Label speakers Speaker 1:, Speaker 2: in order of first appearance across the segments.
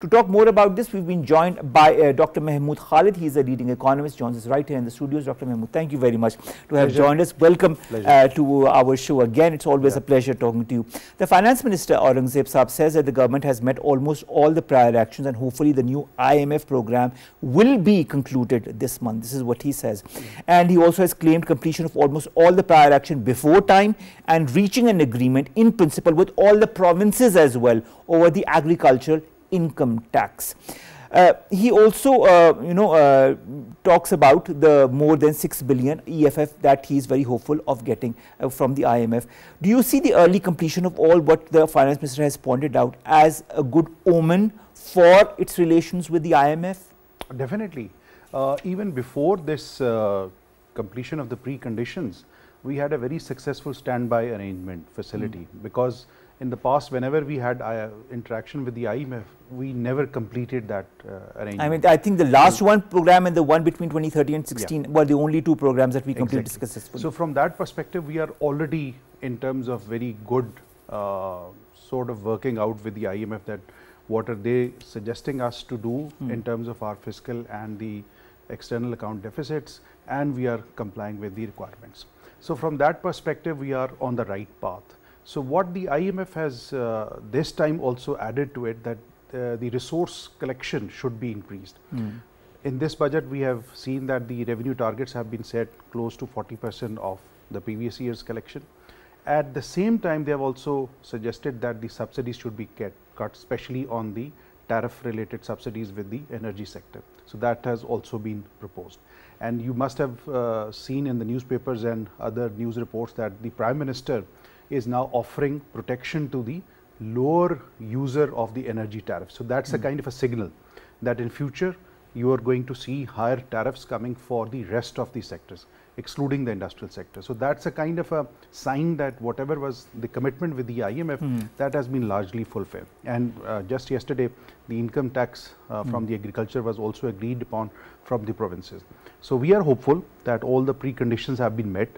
Speaker 1: To talk more about this, we've been joined by Dr. Mahmood Khalid. He's a leading economist, joins us right here in the studios. Dr. Mahmood, thank you very much to have joined us. Welcome to our show again. It's always a pleasure talking to you. The Finance Minister, Aurangzeb Saab, says that the government has met almost all the prior actions and hopefully the new IMF program will be concluded this month. This is what he says. And he also has claimed completion of almost all the prior action before time and reaching an agreement in principle with all the provinces as well over the agricultural income tax. He also, talks about the more than 6 billion EFF that he is very hopeful of getting from the IMF. Do you see the early completion of all what the Finance Minister has pointed out as a good omen for its relations with the IMF?
Speaker 2: Definitely. Even before this completion of the preconditions, we had a very successful standby arrangement facility because in the past, whenever we had interaction with the IMF, we never completed that arrangement.
Speaker 1: I mean, I think the last one program and the one between 2013 and 16 were the only two programs that we completed successfully.
Speaker 2: So from that perspective, we are already in terms of very good sort of working out with the IMF that what are they suggesting us to do in terms of our fiscal and the external account deficits, and we are complying with the requirements. So from that perspective, we are on the right path. So what the IMF has this time also added to it that the resource collection should be increased. In this budget, we have seen that the revenue targets have been set close to 40% of the previous year's collection. At the same time, they have also suggested that the subsidies should be cut, especially on the tariff-related subsidies with the energy sector. So that has also been proposed. And you must have seen in the newspapers and other news reports that the Prime Minister is now offering protection to the lower user of the energy tariff. So that's a kind of a signal that in future you are going to see higher tariffs coming for the rest of the sectors, excluding the industrial sector. So that's a kind of a sign that whatever was the commitment with the IMF, that has been largely fulfilled. And just yesterday, the income tax from the agriculture was also agreed upon from the provinces. So we are hopeful that all the preconditions have been met.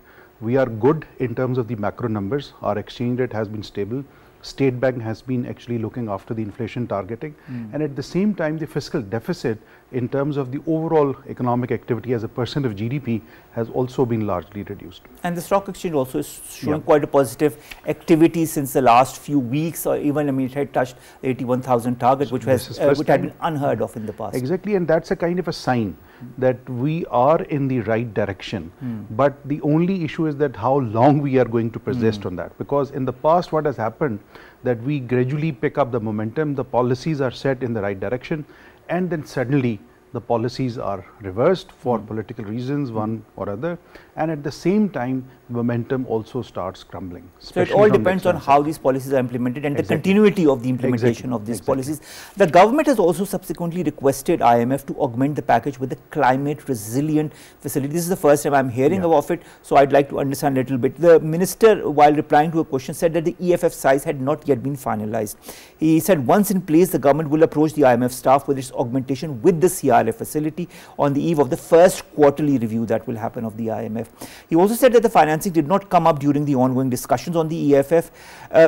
Speaker 2: We are good in terms of the macro numbers. Our exchange rate has been stable. State Bank has been actually looking after the inflation targeting. And at the same time, the fiscal deficit in terms of the overall economic activity as a percent of GDP has also been largely reduced.
Speaker 1: And the stock exchange also is showing quite a positive activity since the last few weeks, or even, I mean, it had touched the 81,000 target, which had been unheard of in the past.
Speaker 2: Exactly, and that's a kind of a sign that we are in the right direction. But the only issue is that how long we are going to persist on that. Because in the past, what has happened, that we gradually pick up the momentum, the policies are set in the right direction, and then suddenly the policies are reversed for political reasons, one or other, and at the same time, momentum also starts crumbling.
Speaker 1: So it all depends on how these policies are implemented and the continuity of the implementation of these policies. The government has also subsequently requested IMF to augment the package with a climate resilient facility. This is the first time I'm hearing of it, so I'd like to understand a little bit. The minister, while replying to a question, said that the EFF size had not yet been finalized. He said once in place, the government will approach the IMF staff with its augmentation with the CRF facility on the eve of the first quarterly review that will happen of the IMF. He also said that the financing did not come up during the ongoing discussions on the EFF.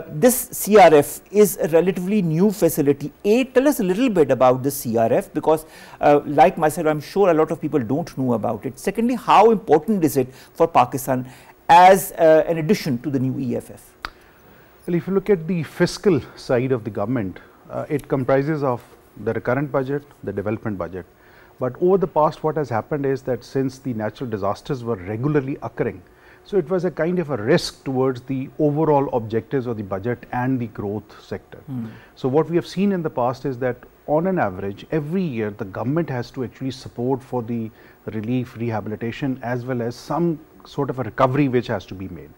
Speaker 1: This CRF is a relatively new facility. Tell us a little bit about the CRF, because like myself, I'm sure a lot of people don't know about it. Secondly, how important is it for Pakistan as an addition to the new EFF?
Speaker 2: Well, if you look at the fiscal side of the government, it comprises of the recurrent budget, the development budget. But over the past, what has happened is that since the natural disasters were regularly occurring, so it was a kind of a risk towards the overall objectives of the budget and the growth sector. So what we have seen in the past is that on an average, every year the government has to actually support for the relief, rehabilitation, as well as some sort of a recovery which has to be made.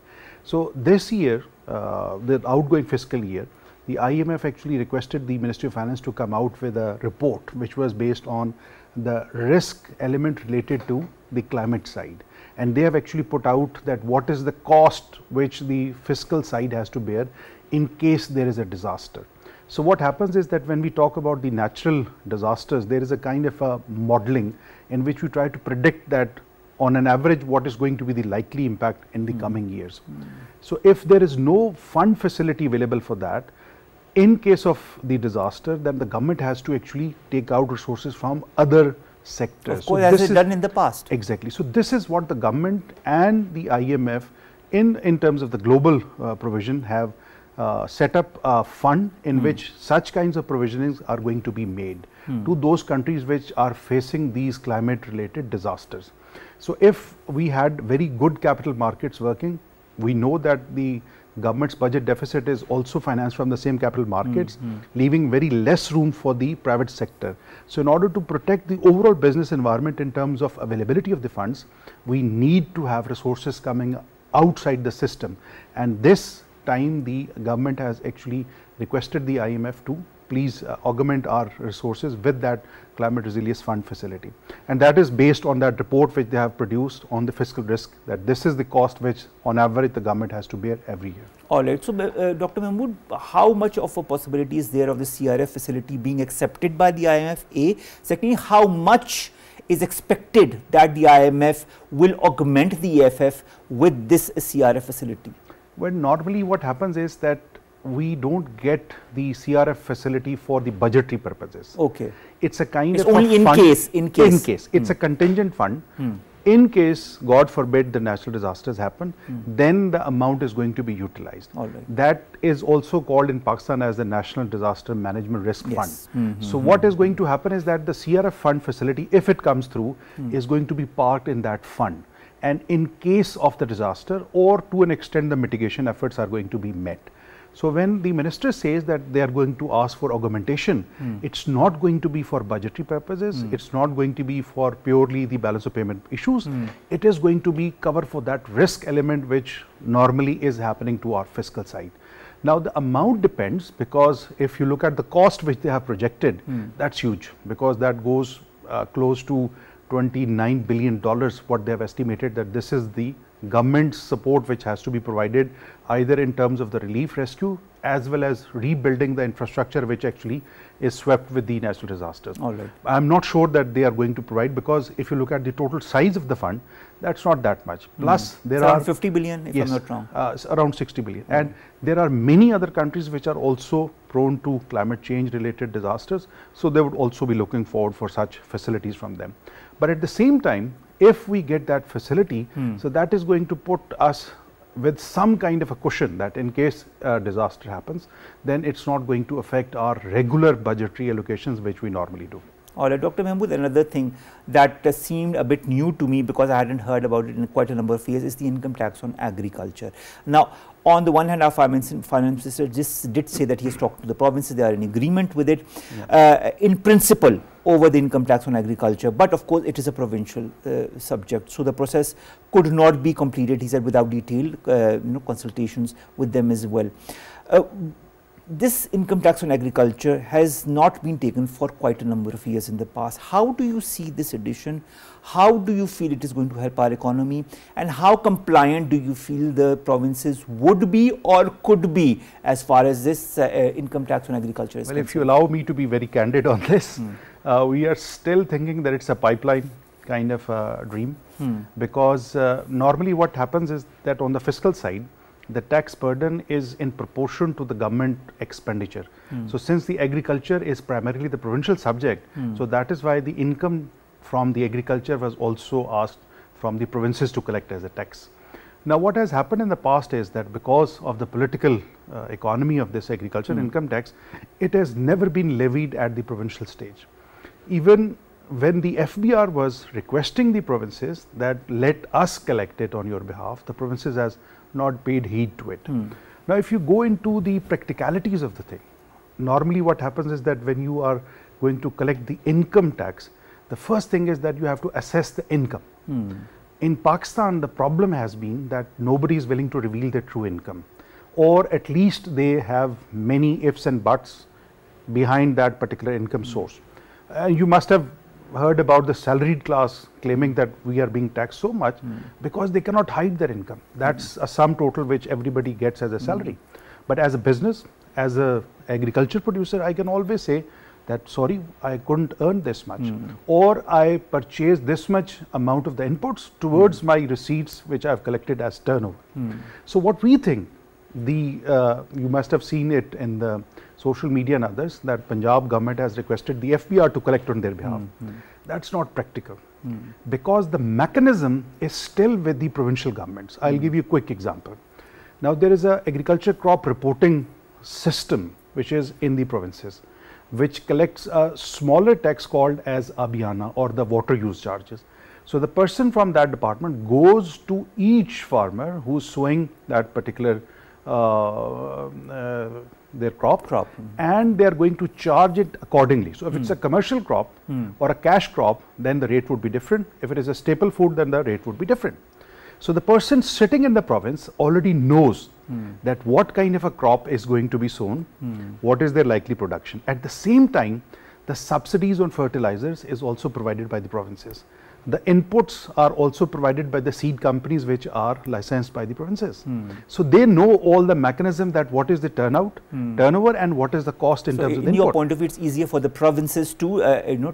Speaker 2: So this year, the outgoing fiscal year, the IMF actually requested the Ministry of Finance to come out with a report which was based on the risk element related to the climate side. And they have actually put out that what is the cost which the fiscal side has to bear in case there is a disaster. So what happens is that when we talk about the natural disasters, there is a kind of a modeling in which we try to predict that on an average what is going to be the likely impact in the coming years. So if there is no fund facility available for that, in case of the disaster, then the government has to actually take out resources from other sectors.
Speaker 1: Of course, as it's done in the past.
Speaker 2: Exactly. So this is what the government and the IMF in terms of the global provision have set up a fund in which such kinds of provisionings are going to be made to those countries which are facing these climate related disasters. So if we had very good capital markets working, we know that the government's budget deficit is also financed from the same capital markets, leaving very less room for the private sector. So in order to protect the overall business environment in terms of availability of the funds, we need to have resources coming outside the system, and this time the government has actually requested the IMF to please augment our resources with that climate resilience fund facility, and that is based on that report which they have produced on the fiscal risk, that this is the cost which on average the government has to bear every year.
Speaker 1: All right. So, Dr. Mahmood, how much of a possibility is there of the CRF facility being accepted by the IMF? A. Secondly, how much is expected that the IMF will augment the EFF with this CRF facility?
Speaker 2: Well, normally what happens is that we don't get the CRF facility for the budgetary purposes.
Speaker 1: Okay.
Speaker 2: It's a kind
Speaker 1: of
Speaker 2: only
Speaker 1: in
Speaker 2: fund.
Speaker 1: In case.
Speaker 2: It's a contingent fund. In case, God forbid, the natural disasters happen, then the amount is going to be utilized.
Speaker 1: All right.
Speaker 2: That is also called in Pakistan as the National Disaster Management Risk Fund. So what is going to happen is that the CRF fund facility, if it comes through, is going to be parked in that fund. And in case of the disaster, or to an extent the mitigation efforts are going to be met. So when the minister says that they are going to ask for augmentation, it's not going to be for budgetary purposes, it's not going to be for purely the balance of payment issues, it is going to be cover for that risk element which normally is happening to our fiscal side. Now the amount depends, because if you look at the cost which they have projected, that's huge, because that goes close to $29 billion, what they have estimated that this is the government support which has to be provided either in terms of the relief rescue as well as rebuilding the infrastructure which actually is swept with the natural disasters.
Speaker 1: All right.
Speaker 2: I am not sure that they are going to provide, because if you look at the total size of the fund, that's not that much. Plus there
Speaker 1: it's
Speaker 2: are
Speaker 1: around 50 billion if I'm not wrong.
Speaker 2: Around 60 billion. And there are many other countries which are also prone to climate change related disasters. So they would also be looking forward for such facilities from them. But at the same time, if we get that facility, so that is going to put us with some kind of a cushion that in case a disaster happens, then it's not going to affect our regular budgetary allocations which we normally do.
Speaker 1: All right, Dr. Mahmood, another thing that seemed a bit new to me, because I hadn't heard about it in quite a number of years, is the income tax on agriculture. Now, on the one hand, our finance minister just did say that he has talked to the provinces, they are in agreement with it, in principle, over the income tax on agriculture, but of course it is a provincial subject, so the process could not be completed, he said, without detailed consultations with them as well. This income tax on agriculture has not been taken for quite a number of years in the past. How do you see this addition? How do you feel it is going to help our economy, and how compliant do you feel the provinces would be or could be as far as this income tax on agriculture is concerned?
Speaker 2: If you allow me to be very candid on this, we are still thinking that it's a pipeline kind of dream, because normally what happens is that on the fiscal side, the tax burden is in proportion to the government expenditure. So since the agriculture is primarily the provincial subject, so that is why the income from the agriculture was also asked from the provinces to collect as a tax. Now what has happened in the past is that because of the political economy of this agriculture income tax, it has never been levied at the provincial stage. Even when the FBR was requesting the provinces that let us collect it on your behalf, the provinces has not paid heed to it. Now if you go into the practicalities of the thing, normally what happens is that when you are going to collect the income tax, the first thing is that you have to assess the income. In Pakistan, the problem has been that nobody is willing to reveal their true income, or at least they have many ifs and buts behind that particular income source. You must have heard about the salaried class claiming that we are being taxed so much because they cannot hide their income. That's a sum total which everybody gets as a salary. But as a business, as a agriculture producer, I can always say that sorry, I couldn't earn this much, or I purchased this much amount of the inputs towards my receipts which I have collected as turnover. So what we think, you must have seen it in the social media and others that Punjab government has requested the FBR to collect on their behalf. That's not practical because the mechanism is still with the provincial governments. I'll give you a quick example. Now there is a agriculture crop reporting system which is in the provinces, which collects a smaller tax called as Abhiyana or the water use charges. So the person from that department goes to each farmer who's sowing that particular their crop. And they are going to charge it accordingly. So if it's a commercial crop or a cash crop, then the rate would be different. If it is a staple food, then the rate would be different. So the person sitting in the province already knows that what kind of a crop is going to be sown, what is their likely production. At the same time, the subsidies on fertilizers is also provided by the provinces. The inputs are also provided by the seed companies which are licensed by the provinces. So they know all the mechanism that what is the turnover and what is the cost in terms of the
Speaker 1: in
Speaker 2: input.
Speaker 1: your point of view, it's easier for the provinces to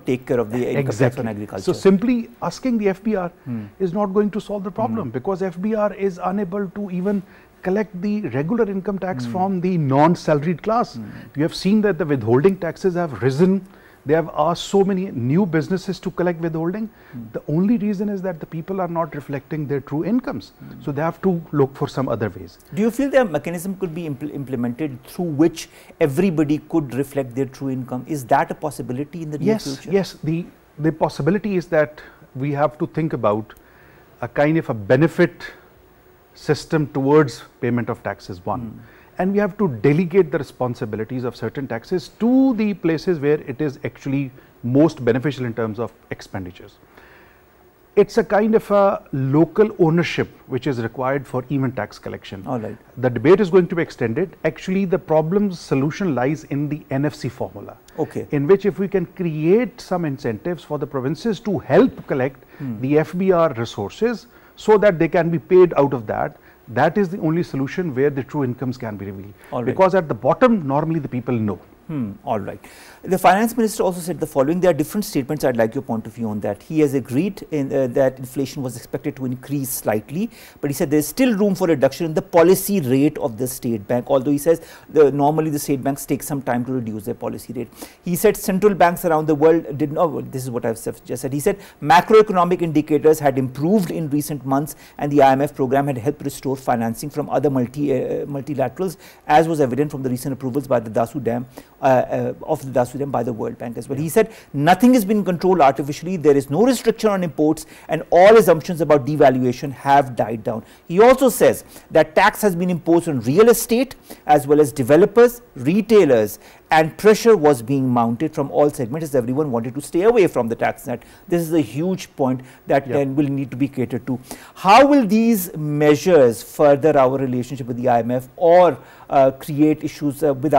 Speaker 1: take care of the income tax on agriculture.
Speaker 2: So simply asking the FBR is not going to solve the problem because FBR is unable to even collect the regular income tax from the non-salaried class. You have seen that the withholding taxes have risen. They have asked so many new businesses to collect withholding. The only reason is that the people are not reflecting their true incomes. So they have to look for some other ways.
Speaker 1: Do you feel that a mechanism could be implemented through which everybody could reflect their true income? Is that a possibility in the near future?
Speaker 2: Yes, the possibility is that we have to think about a kind of a benefit system towards payment of taxes, one. And we have to delegate the responsibilities of certain taxes to the places where it is actually most beneficial in terms of expenditures. It's a kind of a local ownership which is required for even tax collection.
Speaker 1: All right.
Speaker 2: The debate is going to be extended. Actually, the problem's solution lies in the NFC formula.
Speaker 1: Okay.
Speaker 2: In which if we can create some incentives for the provinces to help collect the FBR resources so that they can be paid out of that, that is the only solution where the true incomes can be revealed. Because at the bottom, normally the people know.
Speaker 1: All right. The finance minister also said the following. There are different statements. I'd like your point of view on that. He has agreed that inflation was expected to increase slightly, but he said there is still room for reduction in the policy rate of the state bank, although he says normally the state banks take some time to reduce their policy rate. He said central banks around the world did not, this is what I've just said, he said macroeconomic indicators had improved in recent months and the IMF program had helped restore financing from other multilaterals, as was evident from the recent approvals by the Dasu Dam of the Dasu Dam by the World Bank as well. He said nothing has been controlled artificially, there is no restriction on imports and all assumptions about devaluation have died down. He also says that tax has been imposed on real estate as well as developers, retailers, and pressure was being mounted from all segments as everyone wanted to stay away from the tax net. This is a huge point that then will need to be catered to. How will these measures further our relationship with the IMF or create issues with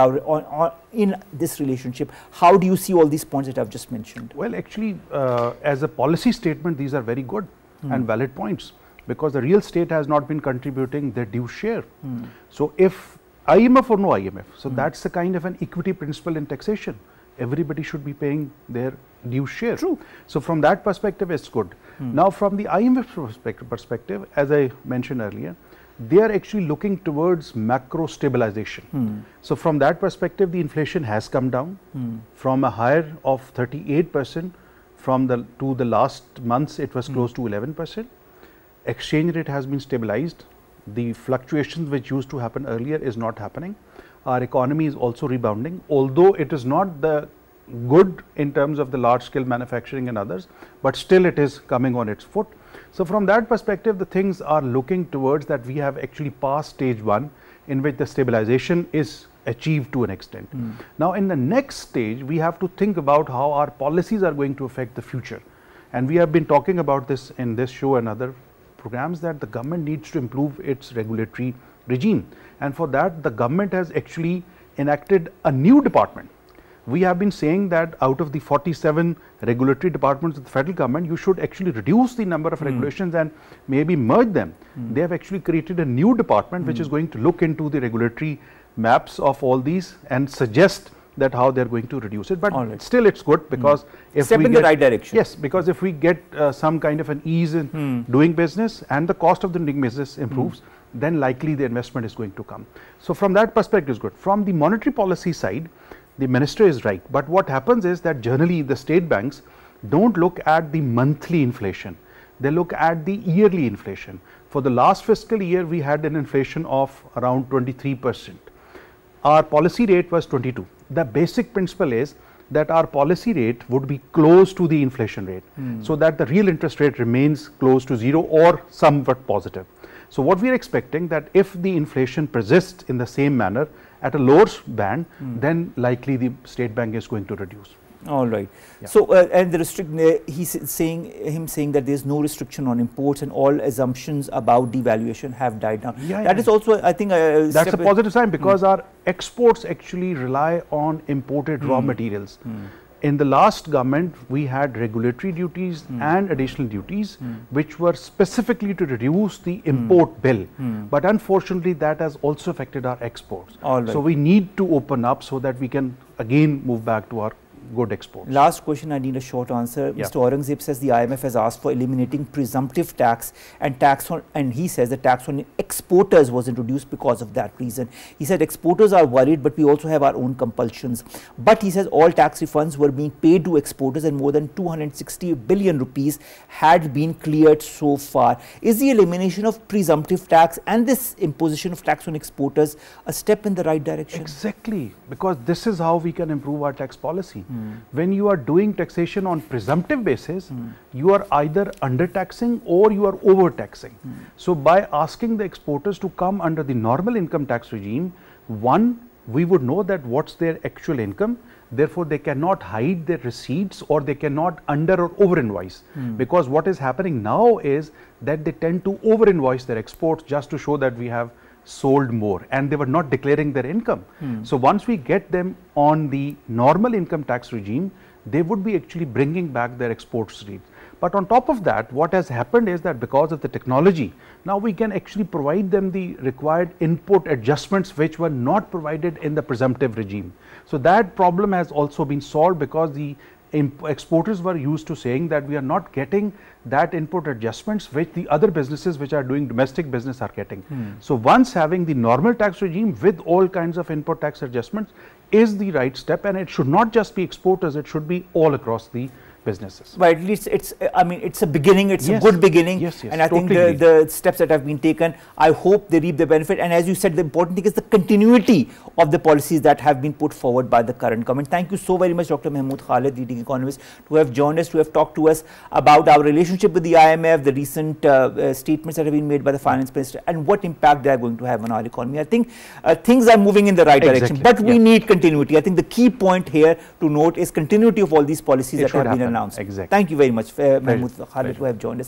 Speaker 1: in this relationship? How do you see all these points that I've just mentioned?
Speaker 2: Well, actually, as a policy statement, these are very good and valid points because the real estate has not been contributing their due share. So if IMF or no IMF, so that's the kind of an equity principle in taxation. Everybody should be paying their due share.
Speaker 1: True.
Speaker 2: So from that perspective, it's good. Now from the IMF perspective, as I mentioned earlier, they are actually looking towards macro stabilization. So from that perspective, the inflation has come down from a higher of 38% to the last months, it was close to 11%. Exchange rate has been stabilized. The fluctuations which used to happen earlier is not happening. Our economy is also rebounding, although it is not the good in terms of the large scale manufacturing and others, but still it is coming on its foot. So from that perspective, the things are looking towards that we have actually passed stage 1 in which the stabilization is achieved to an extent. Now in the next stage, we have to think about how our policies are going to affect the future. And we have been talking about this in this show and other programs that the government needs to improve its regulatory regime, and for that the government has actually enacted a new department. We have been saying that out of the 47 regulatory departments of the federal government, you should actually reduce the number of regulations and maybe merge them. They have actually created a new department which is going to look into the regulatory maps of all these and suggest that how they are going to reduce it, but still it's good because if
Speaker 1: step
Speaker 2: we
Speaker 1: in the right direction.
Speaker 2: Yes, because if we get some kind of an ease in doing business and the cost of the doing business improves, then likely the investment is going to come. So from that perspective is good. From the monetary policy side, the minister is right, but what happens is that generally the state banks don't look at the monthly inflation, they look at the yearly inflation. For the last fiscal year, we had an inflation of around 23%. Our policy rate was 22. The basic principle is that our policy rate would be close to the inflation rate, so that the real interest rate remains close to zero or somewhat positive. So what we are expecting, that if the inflation persists in the same manner at a lower band, then likely the state bank is going to reduce.
Speaker 1: All right.
Speaker 2: Yeah.
Speaker 1: So, and the he's saying that there is no restriction on imports and all assumptions about devaluation have died down.
Speaker 2: Yeah,
Speaker 1: that is also, I think,
Speaker 2: that's a positive sign, because our exports actually rely on imported raw materials. In the last government, we had regulatory duties and additional duties, which were specifically to reduce the import bill. But unfortunately, that has also affected our exports. So we need to open up so that we can again move back to our good exports.
Speaker 1: Last question, I need a short answer. Yeah. Mr. Aurangzeb says the IMF has asked for eliminating presumptive tax and and he says the tax on exporters was introduced because of that reason. He said exporters are worried, but we also have our own compulsions. But he says all tax refunds were being paid to exporters and more than 260 billion rupees had been cleared so far. Is the elimination of presumptive tax and this imposition of tax on exporters a step in the right direction?
Speaker 2: Exactly, because this is how we can improve our tax policy. When you are doing taxation on presumptive basis, you are either under-taxing or you are over-taxing. So by asking the exporters to come under the normal income tax regime, one, we would know that what's their actual income, therefore they cannot hide their receipts or they cannot under or over invoice, because what is happening now is that they tend to over invoice their exports just to show that we have sold more, and they were not declaring their income. So once we get them on the normal income tax regime, they would be actually bringing back their export receipts. But on top of that, what has happened is that because of the technology, now we can actually provide them the required input adjustments which were not provided in the presumptive regime. So that problem has also been solved, because the exporters were used to saying that we are not getting that input adjustments which the other businesses which are doing domestic business are getting. So once having the normal tax regime with all kinds of input tax adjustments is the right step, and it should not just be exporters, it should be all across the businesses.
Speaker 1: But at least it's, I mean, it's a beginning, it's a good beginning. And I think the steps that have been taken, I hope they reap the benefit. And as you said, the important thing is the continuity of the policies that have been put forward by the current government. Thank you so very much, Dr. Mahmood Khalid, leading economist, to have joined us, to have talked to us about our relationship with the IMF, the recent statements that have been made by the finance minister, and what impact they are going to have on our economy. I think things are moving in the right direction, but we need continuity. I think the key point here to note is continuity of all these policies that have been announced.
Speaker 2: Exactly.
Speaker 1: Thank you very much, Mahmood Khalid, who have joined us.